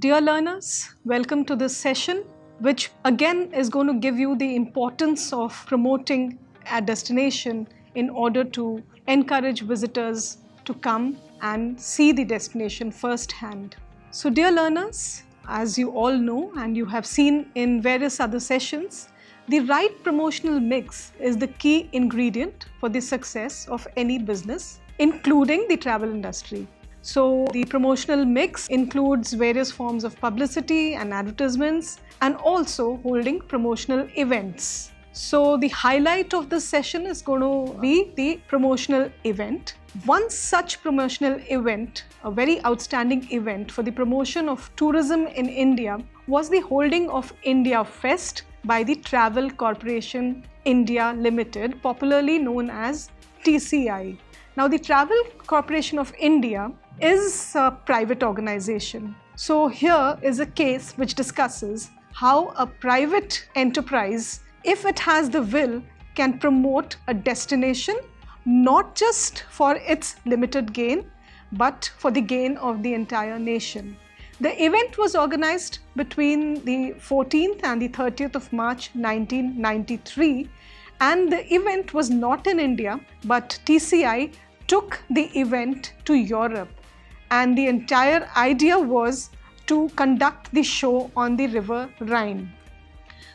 Dear learners, welcome to this session, which again is going to give you the importance of promoting a destination in order to encourage visitors to come and see the destination firsthand. So dear learners, as you all know and you have seen in various other sessions, the right promotional mix is the key ingredient for the success of any business, including the travel industry. So the promotional mix includes various forms of publicity and advertisements and also holding promotional events. So the highlight of this session is going to be the promotional event. One such promotional event, a very outstanding event for the promotion of tourism in India, was the holding of India Fest by the Travel Corporation India Limited, popularly known as TCI. Now the Travel Corporation of India is a private organization. So here is a case which discusses how a private enterprise, if it has the will, can promote a destination not just for its limited gain, but for the gain of the entire nation. The event was organized between the 14th and the 30th of March 1993, and the event was not in India, but TCI took the event to Europe, and the entire idea was to conduct the show on the river Rhine.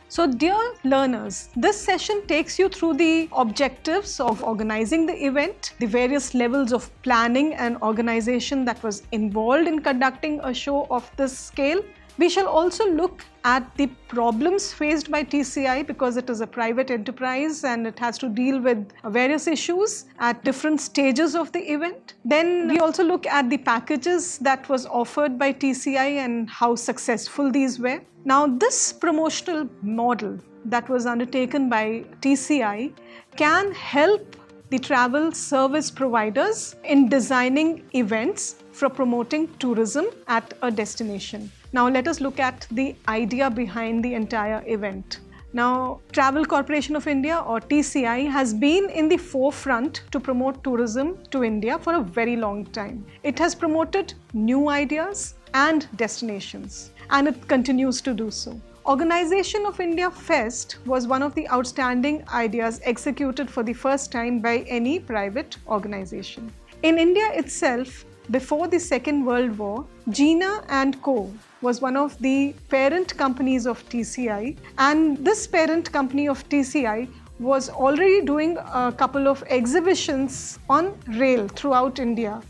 So dear learners, this session takes you through the objectives of organizing the event, the various levels of planning and organization that was involved in conducting a show of this scale. We shall also look at the problems faced by TCI because it is a private enterprise and it has to deal with various issues at different stages of the event. Then we also look at the packages that was offered by TCI and how successful these were. Now this promotional model that was undertaken by TCI can help the travel service providers in designing events for promoting tourism at a destination. Now let us look at the idea behind the entire event. Now Travel Corporation of India or TCI has been in the forefront to promote tourism to India for a very long time. It has promoted new ideas and destinations, and it continues to do so. Organization of India Fest was one of the outstanding ideas executed for the first time by any private organization. In India itself, before the Second World War, Gina & Co. was one of the parent companies of TCI, and this parent company of TCI was already doing a couple of exhibitions on rail throughout India.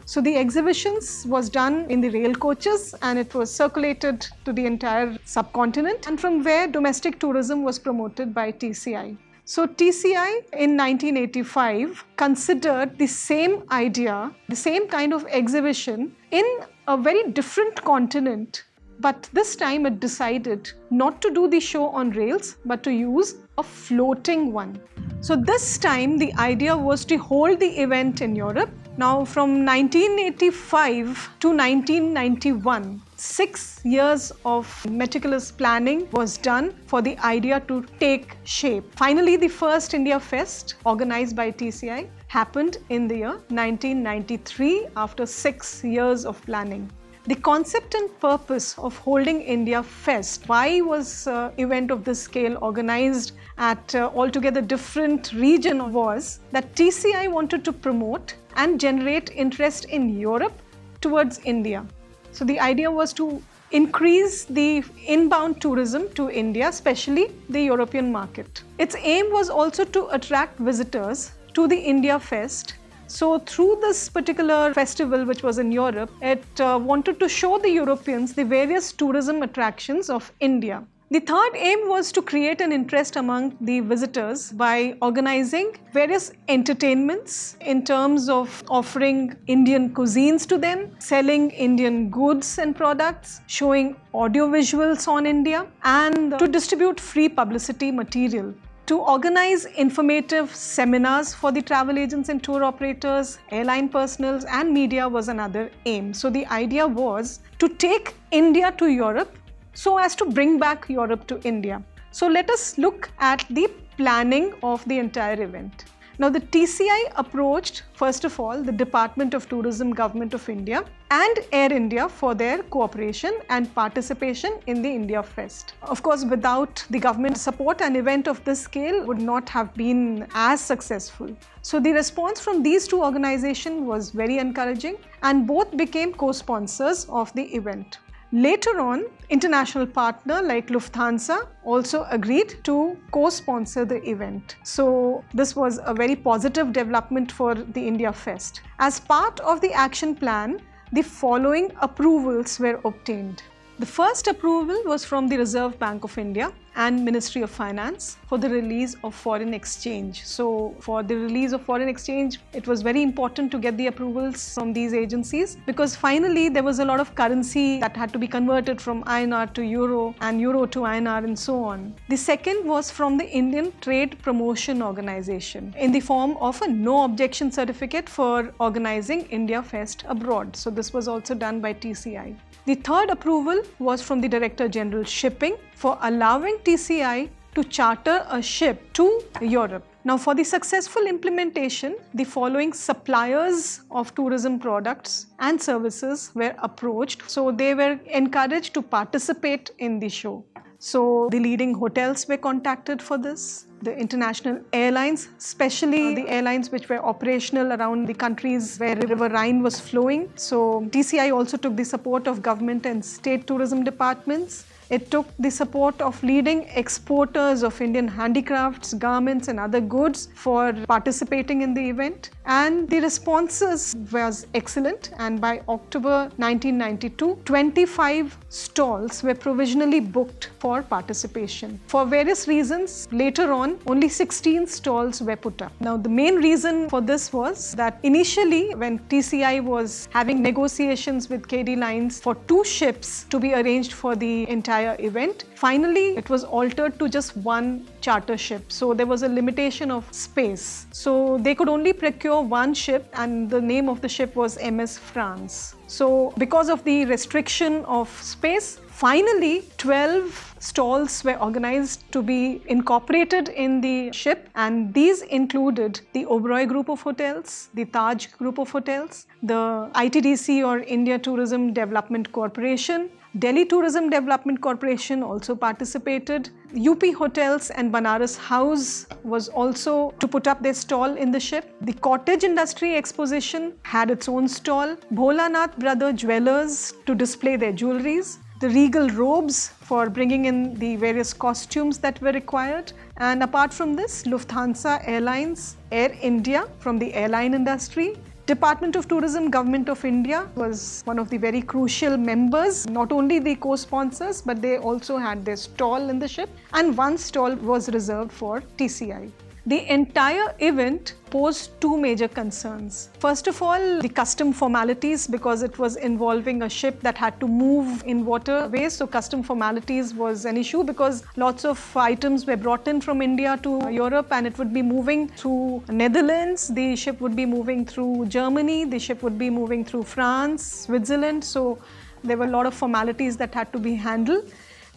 So the exhibitions was done in the rail coaches and it was circulated to the entire subcontinent, and from where domestic tourism was promoted by TCI. So TCI in 1985 considered the same idea, the same kind of exhibition in a very different continent, but this time it decided not to do the show on rails but to use a floating one. So this time the idea was to hold the event in Europe. Now from 1985 to 1991, 6 years of meticulous planning was done for the idea to take shape. Finally, the first India Fest organized by TCI happened in the year 1993 after 6 years of planning. The concept and purpose of holding India Fest, why was an event of this scale organized at altogether different region, was that TCI wanted to promote and generate interest in Europe towards India. So the idea was to increase the inbound tourism to India, especially the European market. Its aim was also to attract visitors to the India Fest. So through this particular festival, which was in Europe, it wanted to show the Europeans the various tourism attractions of India. The third aim was to create an interest among the visitors by organizing various entertainments in terms of offering Indian cuisines to them, selling Indian goods and products, showing audio visuals on India, and to distribute free publicity material. To organize informative seminars for the travel agents and tour operators, airline personnel and media was another aim. So the idea was to take India to Europe so as to bring back Europe to India. So let us look at the planning of the entire event. Now the TCI approached, first of all, the Department of Tourism, Government of India and Air India for their cooperation and participation in the India Fest. Of course, without the government support, an event of this scale would not have been as successful. So the response from these two organizations was very encouraging, and both became co-sponsors of the event. Later on, international partner like Lufthansa also agreed to co-sponsor the event. So this was a very positive development for the India Fest. As part of the action plan, the following approvals were obtained. The first approval was from the Reserve Bank of India and Ministry of Finance for the release of foreign exchange. So for the release of foreign exchange, it was very important to get the approvals from these agencies, because finally there was a lot of currency that had to be converted from INR to Euro and Euro to INR and so on. The second was from the Indian Trade Promotion Organization in the form of a no objection certificate for organizing India Fest abroad. So this was also done by TCI. The third approval was from the Director General Shipping for allowing TCI to charter a ship to Europe. Now, for the successful implementation, the following suppliers of tourism products and services were approached. So they were encouraged to participate in the show. So the leading hotels were contacted for this. The international airlines, especially the airlines which were operational around the countries where River Rhine was flowing. So TCI also took the support of government and state tourism departments. It took the support of leading exporters of Indian handicrafts, garments and other goods for participating in the event. And the responses was excellent, and by October 1992, 25 stalls were provisionally booked for participation. For various reasons, later on, only 16 stalls were put up. Now, the main reason for this was that initially when TCI was having negotiations with KD Lines for 2 ships to be arranged for the entire event, finally it was altered to just 1 charter ship. So there was a limitation of space. So they could only procure 1 ship, and the name of the ship was MS France. So because of the restriction of space, finally 12 stalls were organized to be incorporated in the ship, and these included the Oberoi Group of Hotels, the Taj Group of Hotels, the ITDC or India Tourism Development Corporation, Delhi Tourism Development Corporation also participated. UP Hotels and Banaras House was also to put up their stall in the ship. The Cottage Industry Exposition had its own stall. Bholanath Brother Jewelers to display their jewelries. The Regal Robes for bringing in the various costumes that were required. And apart from this, Lufthansa Airlines, Air India from the airline industry, Department of Tourism, Government of India was one of the very crucial members. Not only the co-sponsors, but they also had their stall in the ship, and 1 stall was reserved for TCI. The entire event posed 2 major concerns. First of all, the custom formalities, because it was involving a ship that had to move in waterways. So custom formalities was an issue because lots of items were brought in from India to Europe, and it would be moving through Netherlands, the ship would be moving through Germany, the ship would be moving through France, Switzerland. So there were a lot of formalities that had to be handled.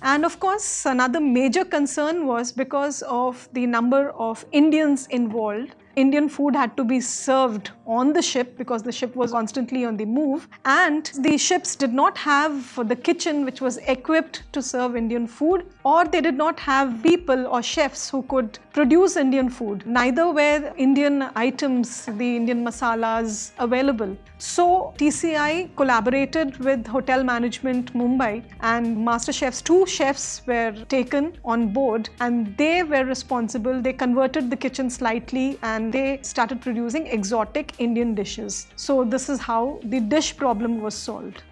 And of course, another major concern was because of the number of Indians involved. Indian food had to be served on the ship because the ship was constantly on the move, and the ships did not have the kitchen which was equipped to serve Indian food, or they did not have people or chefs who could produce Indian food. Neither were Indian items, the Indian masalas available. So TCI collaborated with Hotel Management Mumbai, and Master Chefs, 2 chefs were taken on board, and they were responsible. They converted the kitchen slightly and they started producing exotic Indian dishes. So this is how the dish problem was solved.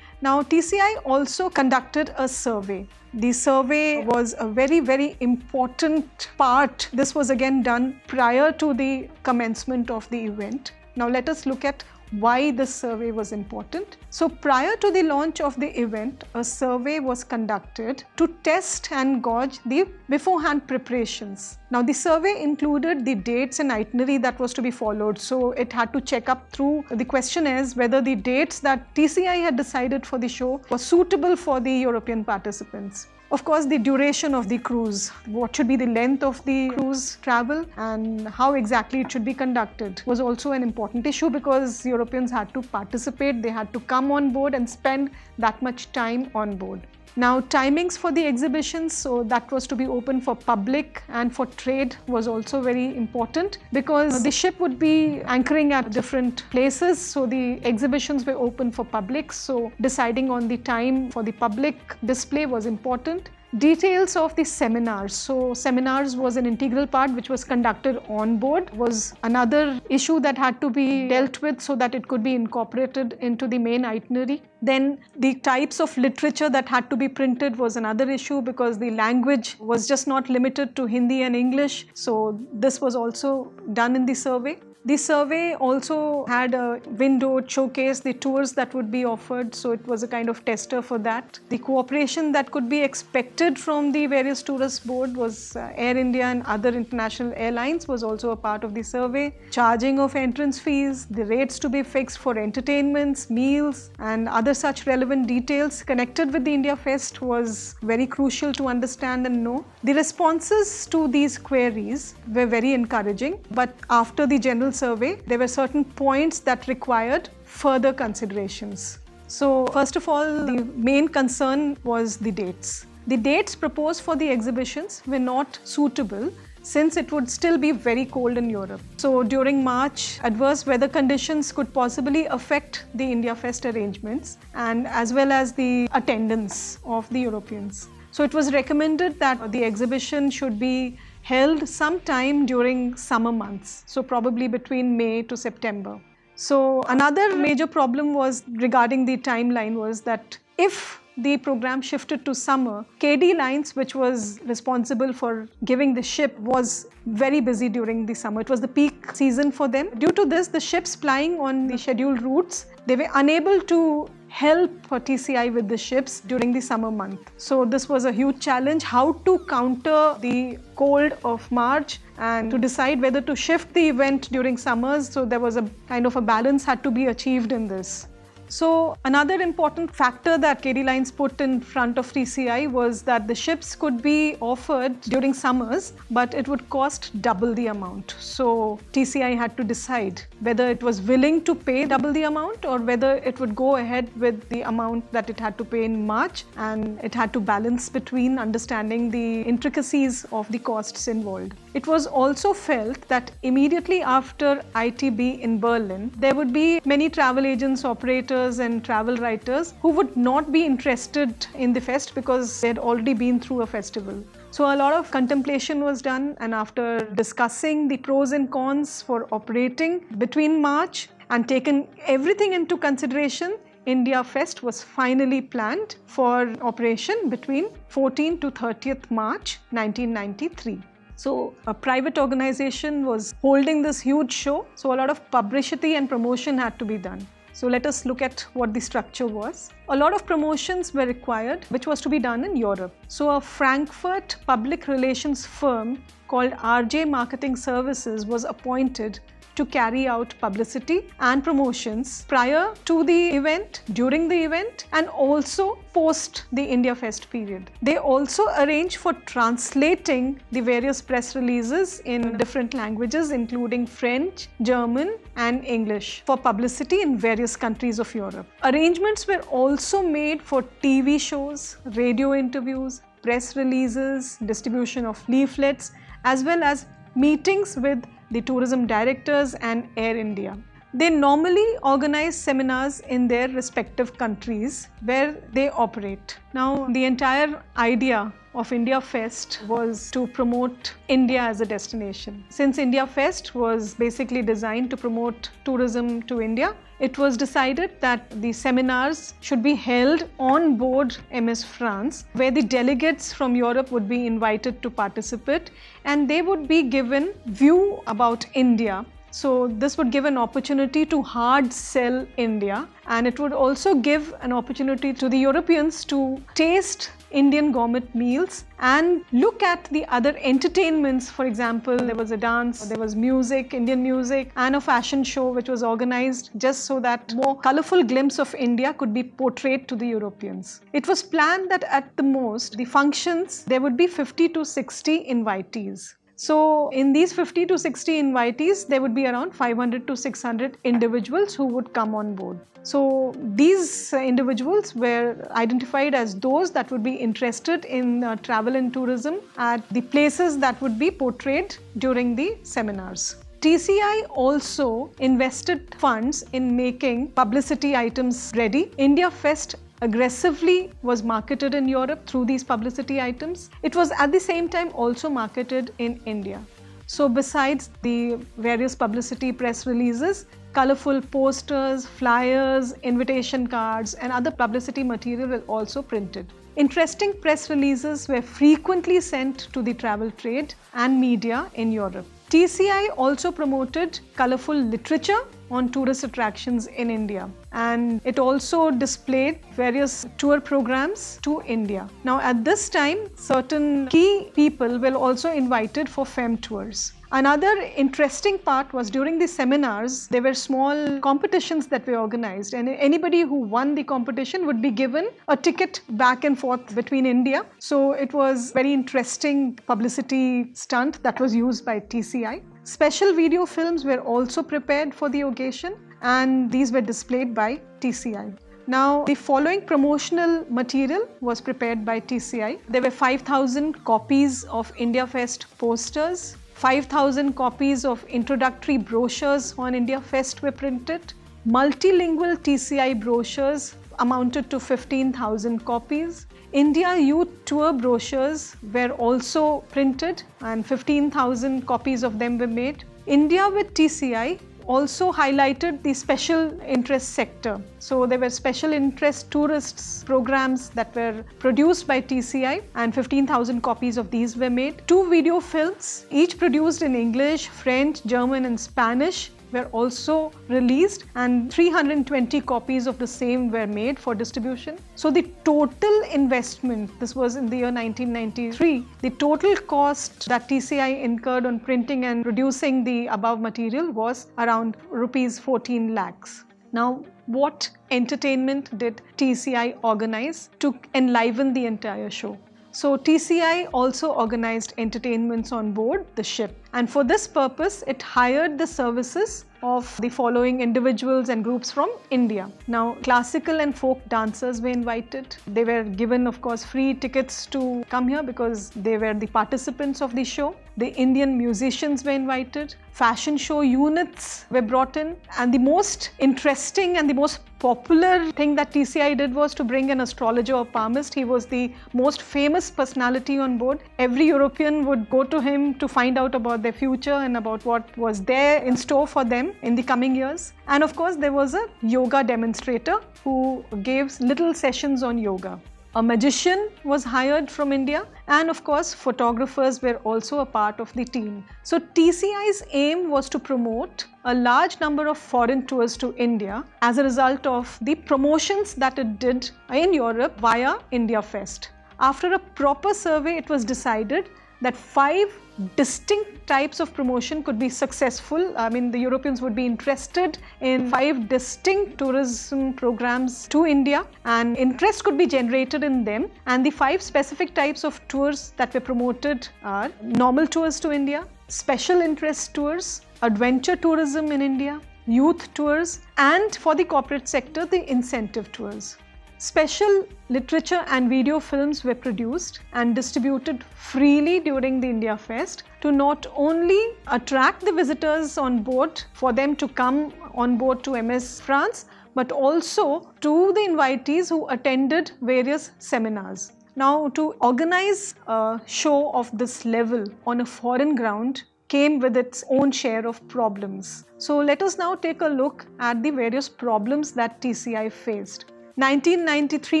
Now TCI also conducted a survey. The survey was a very, very important part. This was again done prior to the commencement of the event. Now let us look at why this survey was important. So prior to the launch of the event, a survey was conducted to test and gauge the beforehand preparations. Now the survey included the dates and itinerary that was to be followed. So it had to check up through the questionnaires whether the dates that TCI had decided for the show were suitable for the European participants. Of course, the duration of the cruise, what should be the length of the cruise travel and how exactly it should be conducted was also an important issue, because Europeans had to participate, they had to come on board and spend that much time on board. Now, timings for the exhibitions, so that was to be open for public and for trade, was also very important, because the ship would be anchoring at different places, so the exhibitions were open for public, so deciding on the time for the public display was important. Details of the seminars. So seminars was an integral part which was conducted on board, was another issue that had to be dealt with so that it could be incorporated into the main itinerary. Then the types of literature that had to be printed was another issue, because the language was just not limited to Hindi and English. So this was also done in the survey. The survey also had a window showcase the tours that would be offered, so it was a kind of tester for that. The cooperation that could be expected from the various tourist board was Air India and other international airlines was also a part of the survey. Charging of entrance fees, the rates to be fixed for entertainments, meals and other such relevant details connected with the India Fest was very crucial to understand and know. The responses to these queries were very encouraging, but after the general survey, there were certain points that required further considerations. So first of all, the main concern was the dates. The dates proposed for the exhibitions were not suitable, since it would still be very cold in Europe. So during March, adverse weather conditions could possibly affect the India Fest arrangements and as well as the attendance of the Europeans. So it was recommended that the exhibition should be held sometime during summer months, so probably between May to September. So another major problem was regarding the timeline was that if the program shifted to summer, KD Lines, which was responsible for giving the ship, was very busy during the summer. It was the peak season for them. Due to this, the ships plying on the scheduled routes, they were unable to help TCI with the ships during the summer month. So this was a huge challenge, how to counter the cold of March and to decide whether to shift the event during summers. So there was a kind of a balance had to be achieved in this. So another important factor that KD Lines put in front of TCI was that the ships could be offered during summers, but it would cost double the amount. So TCI had to decide whether it was willing to pay double the amount or whether it would go ahead with the amount that it had to pay in March, and it had to balance between understanding the intricacies of the costs involved. It was also felt that immediately after ITB in Berlin, there would be many travel agents, operators and travel writers who would not be interested in the fest because they had already been through a festival. So a lot of contemplation was done, and after discussing the pros and cons for operating between March and taken everything into consideration, India Fest was finally planned for operation between 14th to 30th March 1993. So a private organization was holding this huge show, so a lot of publicity and promotion had to be done. So let us look at what the structure was. A lot of promotions were required, which was to be done in Europe. So a Frankfurt public relations firm called RJ Marketing Services was appointed to carry out publicity and promotions prior to the event, during the event, and also post the India Fest period. They also arranged for translating the various press releases in different languages, including French, German, and English, for publicity in various countries of Europe. Arrangements were also made for TV shows, radio interviews, press releases, distribution of leaflets, as well as meetings with the tourism directors and Air India. They normally organize seminars in their respective countries where they operate. Now, the entire idea of India Fest was to promote India as a destination. Since India Fest was basically designed to promote tourism to India, it was decided that the seminars should be held on board MS France, where the delegates from Europe would be invited to participate and they would be given view about India. So this would give an opportunity to hard sell India, and it would also give an opportunity to the Europeans to taste Indian gourmet meals and look at the other entertainments. For example, there was a dance, there was music, Indian music, and a fashion show which was organized just so that more colorful glimpse of India could be portrayed to the Europeans. It was planned that at the most, the functions, there would be 50 to 60 invitees. So in these 50 to 60 invitees, there would be around 500 to 600 individuals who would come on board. So these individuals were identified as those that would be interested in travel and tourism at the places that would be portrayed during the seminars. TCI also invested funds in making publicity items ready. India Fest aggressively was marketed in Europe through these publicity items. It was at the same time also marketed in India. So besides the various publicity press releases, colorful posters, flyers, invitation cards and other publicity material were also printed. Interesting press releases were frequently sent to the travel trade and media in Europe. TCI also promoted colorful literature on tourist attractions in India, and it also displayed various tour programs to India. Now at this time, certain key people were also invited for FEM tours. Another interesting part was during the seminars, there were small competitions that were organized, and anybody who won the competition would be given a ticket back and forth between India. So it was very interesting publicity stunt that was used by TCI. Special video films were also prepared for the occasion, and these were displayed by TCI. Now, the following promotional material was prepared by TCI. There were 5,000 copies of India Fest posters, 5,000 copies of introductory brochures on India Fest were printed. Multilingual TCI brochures amounted to 15,000 copies. India Youth Tour brochures were also printed and 15,000 copies of them were made. India with TCI also highlighted the special interest sector. So there were special interest tourists programs that were produced by TCI, and 15,000 copies of these were made. 2 video films, each produced in English, French, German and Spanish, were also released, and 320 copies of the same were made for distribution. So the total investment, this was in the year 1993, the total cost that TCI incurred on printing and producing the above material was around rupees 14 lakhs. Now, what entertainment did TCI organize to enliven the entire show? So TCI also organized entertainments on board the ship, and for this purpose it hired the services of the following individuals and groups from India. Now, classical and folk dancers were invited. They were given, of course, free tickets to come here because they were the participants of the show. The Indian musicians were invited. Fashion show units were brought in, and the most interesting and the most popular thing that TCI did was to bring an astrologer or palmist. He was the most famous personality on board. Every European would go to him to find out about their future and about what was there in store for them in the coming years. And of course, there was a yoga demonstrator who gave little sessions on yoga. A magician was hired from India, and of course photographers were also a part of the team. So TCI's aim was to promote a large number of foreign tours to India as a result of the promotions that it did in Europe via India Fest. After a proper survey, it was decided that 5 distinct types of promotion could be successful. I mean, the Europeans would be interested in 5 distinct tourism programs to India, and interest could be generated in them. And the 5 specific types of tours that were promoted are normal tours to India, special interest tours, adventure tourism in India, youth tours, and for the corporate sector, the incentive tours. Special literature and video films were produced and distributed freely during the India Fest to not only attract the visitors on board for them to come on board to MS France, but also to the invitees who attended various seminars. Now, to organize a show of this level on a foreign ground came with its own share of problems. So let us now take a look at the various problems that TCI faced. 1993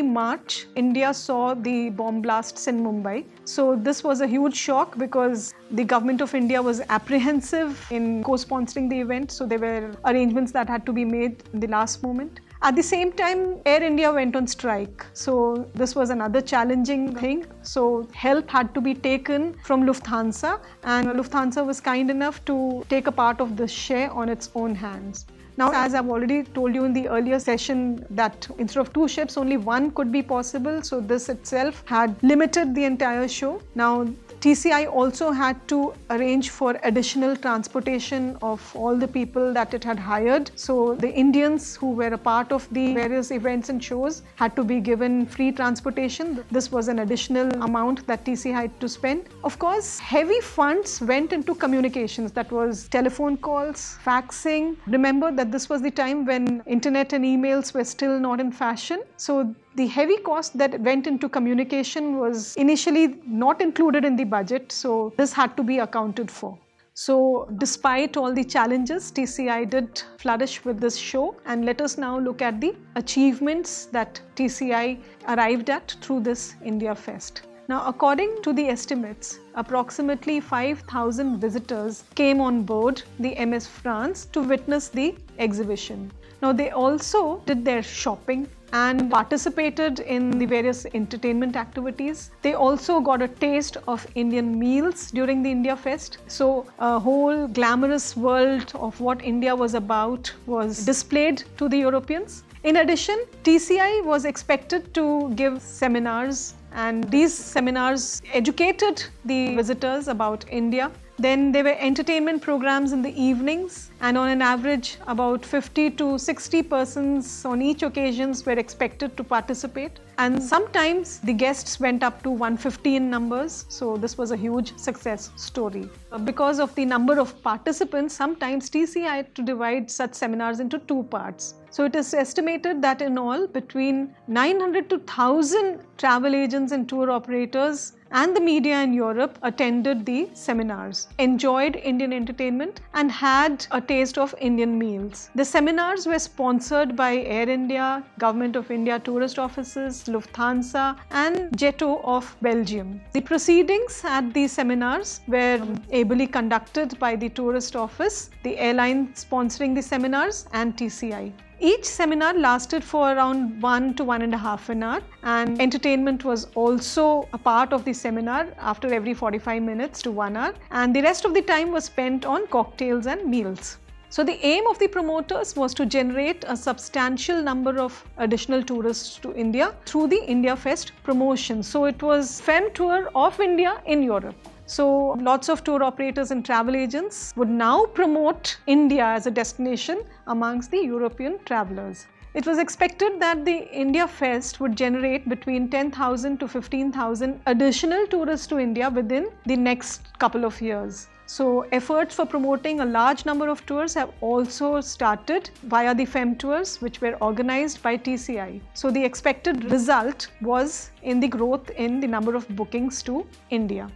March, India saw the bomb blasts in Mumbai. So this was a huge shock because the government of India was apprehensive in co-sponsoring the event. So there were arrangements that had to be made in the last moment. At the same time, Air India went on strike. So this was another challenging thing. So help had to be taken from Lufthansa, and Lufthansa was kind enough to take a part of the share on its own hands. Now, as I've already told you in the earlier session that instead of 2 ships, only 1 could be possible. So this itself had limited the entire show. Now, TCI also had to arrange for additional transportation of all the people that it had hired. So the Indians who were a part of the various events and shows had to be given free transportation. This was an additional amount that TCI had to spend. Of course, heavy funds went into communications. That was telephone calls, faxing. Remember that this was the time when internet and emails were still not in fashion. So the heavy cost that went into communication was initially not included in the budget, so this had to be accounted for. So despite all the challenges, TCI did flourish with this show, and let us now look at the achievements that TCI arrived at through this India Fest. Now, according to the estimates, approximately 5,000 visitors came on board the MS France to witness the exhibition. Now, they also did their shopping and participated in the various entertainment activities. They also got a taste of Indian meals during the India Fest. So a whole glamorous world of what India was about was displayed to the Europeans. In addition, TCI was expected to give seminars, and these seminars educated the visitors about India. Then there were entertainment programs in the evenings, and on an average about 50 to 60 persons on each occasions were expected to participate. And sometimes the guests went up to 150 in numbers, so this was a huge success story. Because of the number of participants, sometimes TCI had to divide such seminars into 2 parts. So it is estimated that in all between 900 to 1,000 travel agents and tour operators and the media in Europe attended the seminars, enjoyed Indian entertainment and had a taste of Indian meals. The seminars were sponsored by Air India, Government of India tourist offices, Lufthansa and Jetto of Belgium. The proceedings at these seminars were ably conducted by the tourist office, the airline sponsoring the seminars and TCI. Each seminar lasted for around 1 to 1.5 an hour, and entertainment was also a part of the seminar after every 45 minutes to 1 hour, and the rest of the time was spent on cocktails and meals. So the aim of the promoters was to generate a substantial number of additional tourists to India through the India Fest promotion. So it was Fem Tour of India in Europe. So lots of tour operators and travel agents would now promote India as a destination amongst the European travelers. It was expected that the India Fest would generate between 10,000 to 15,000 additional tourists to India within the next couple of years. So efforts for promoting a large number of tours have also started via the Fem Tours, which were organized by TCI. So the expected result was in the growth in the number of bookings to India.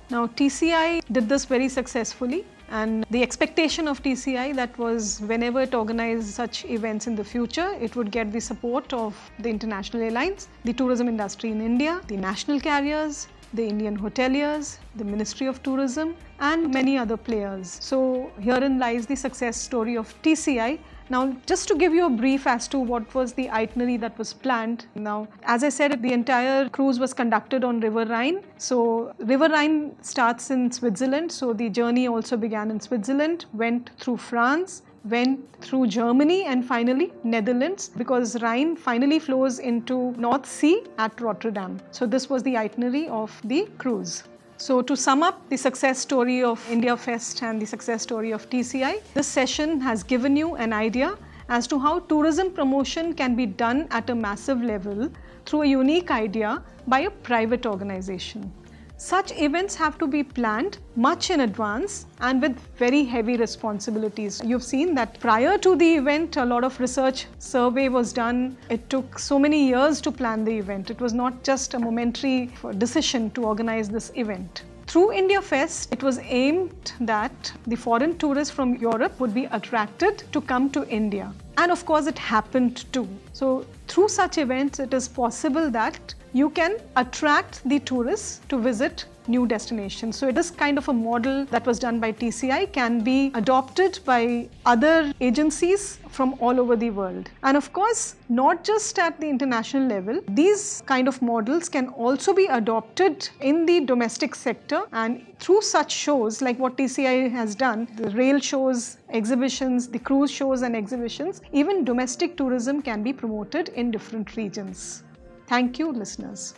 Now TCI did this very successfully, and the expectation of TCI that was whenever it organized such events in the future, it would get the support of the international airlines, the tourism industry in India, the national carriers, the Indian hoteliers, the Ministry of Tourism and many other players. So herein lies the success story of TCI. Now, just to give you a brief as to what was the itinerary that was planned. Now, as I said, the entire cruise was conducted on River Rhine. So, River Rhine starts in Switzerland. So, the journey also began in Switzerland, went through France, went through Germany and finally Netherlands, because Rhine finally flows into North Sea at Rotterdam. So, this was the itinerary of the cruise. So to sum up the success story of India Fest and the success story of TCI, this session has given you an idea as to how tourism promotion can be done at a massive level through a unique idea by a private organization. Such events have to be planned much in advance and with very heavy responsibilities. You've seen that prior to the event, a lot of research survey was done. It took so many years to plan the event. It was not just a momentary decision to organize this event. Through India Fest, it was aimed that the foreign tourists from Europe would be attracted to come to India. And of course, it happened too. So through such events, it is possible that you can attract the tourists to visit new destinations. So this kind of a model that was done by TCI can be adopted by other agencies from all over the world. And of course, not just at the international level, these kind of models can also be adopted in the domestic sector, and through such shows like what TCI has done, the rail shows, exhibitions, the cruise shows and exhibitions, even domestic tourism can be promoted in different regions. Thank you, listeners.